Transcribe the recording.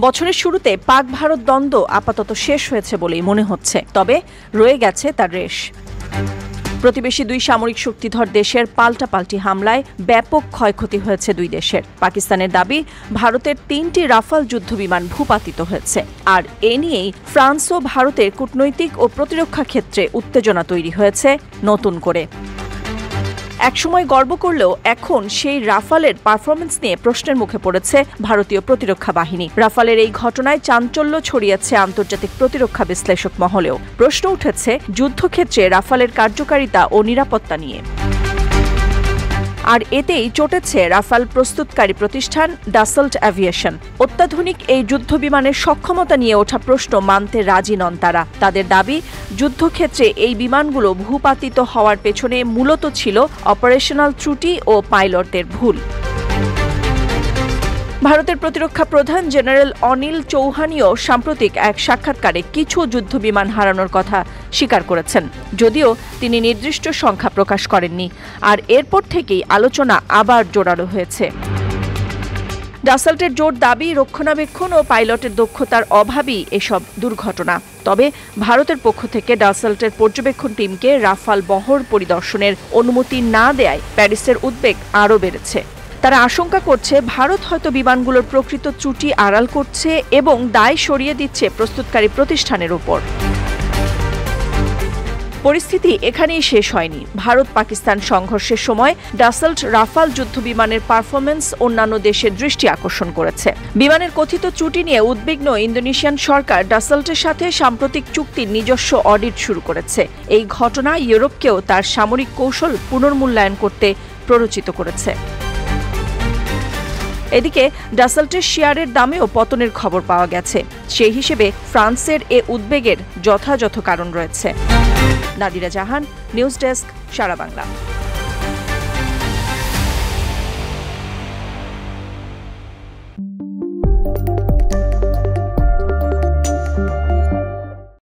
বছরের শুরুতে পাক ভারত দ্বন্দ্ব আপাতত শেষ হয়েছে বলেই মনে হচ্ছে, তবে রয়ে গেছে তার রেশ। প্রতিবেশী দুই সামরিক শক্তিধর দেশের পাল্টাপাল্টি হামলায় ব্যাপক ক্ষয়ক্ষতি হয়েছে দুই দেশের। পাকিস্তানের দাবি, ভারতের 3টি রাফাল যুদ্ধবিমান ভূপাতিত হয়েছে। আর এ নিয়েই ফ্রান্স ও ভারতের কূটনৈতিক ও প্রতিরক্ষা ক্ষেত্রে উত্তেজনা তৈরি হয়েছে নতুন করে। একসময় গর্ব করলেও এখন সেই রাফালের পারফরমেন্স নিয়ে প্রশ্নের মুখে পড়েছে ভারতীয় প্রতিরক্ষা বাহিনী। রাফালের এই ঘটনায় চাঞ্চল্য ছড়িয়েছে আন্তর্জাতিক প্রতিরক্ষা বিশ্লেষক মহলেও। প্রশ্ন উঠেছে যুদ্ধক্ষেত্রে রাফালের কার্যকারিতা ও নিরাপত্তা নিয়ে। আর এতেই চটেছে রাফাল প্রস্তুতকারী প্রতিষ্ঠান ডাসল্ট অ্যাভিয়েশন। অত্যাধুনিক এই যুদ্ধবিমানের সক্ষমতা নিয়ে ওঠা প্রশ্ন মানতে রাজি নন তারা। তাদের দাবি, যুদ্ধক্ষেত্রে এই বিমানগুলো ভূপাতিত হওয়ার পেছনে মূলত ছিল অপারেশনাল ত্রুটি ও পাইলটদের ভুল। ভারতের প্রতিরক্ষা প্রধান জেনারেল অনিল চৌহানিও সাম্প্রতিক এক সাক্ষাৎকারে কিছু যুদ্ধবিমান হারানোর কথা স্বীকার করেছেন, যদিও তিনি নির্দিষ্ট সংখ্যা প্রকাশ করেননি। আর এরপর থেকেই আলোচনা আবার জোরালো হয়েছে। ডাসল্টের জোর দাবি, রক্ষণাবেক্ষণ ও পাইলটের দক্ষতার অভাবই এসব দুর্ঘটনা। তবে ভারতের পক্ষ থেকে ডাসল্টের পর্যবেক্ষণ টিমকে রাফাল বহর পরিদর্শনের অনুমতি না দেয়ায় প্যারিসের উদ্বেগ আরও বেড়েছে। তারা আশঙ্কা করছে ভারত হয়তো বিমানগুলোর প্রকৃত ত্রুটি আড়াল করছে এবং দায় সরিয়ে দিচ্ছে প্রস্তুতকারী প্রতিষ্ঠানের উপর। পরিস্থিতি এখানেই শেষ হয়নি। ভারত পাকিস্তান সংঘর্ষের সময় ডাসল্ট রাফাল যুদ্ধবিমানের পারফরমেন্স অন্যান্য দেশের দৃষ্টি আকর্ষণ করেছে। বিমানের কথিত ত্রুটি নিয়ে উদ্বিগ্ন ইন্দোনেশিয়ান সরকার ডাসল্টের সাথে সাম্প্রতিক চুক্তির নিজস্ব অডিট শুরু করেছে। এই ঘটনা ইউরোপকেও তার সামরিক কৌশল পুনর্মূল্যায়ন করতে প্ররোচিত করেছে। এদিকে ডাসল্টের শেয়ারের দামেও পতনের খবর পাওয়া গেছে। সেই হিসেবে ফ্রান্সের এ উদ্বেগের যথাযথ কারণ রয়েছে। নাদিরা জাহান, নিউজ ডেস্ক, সারা বাংলা।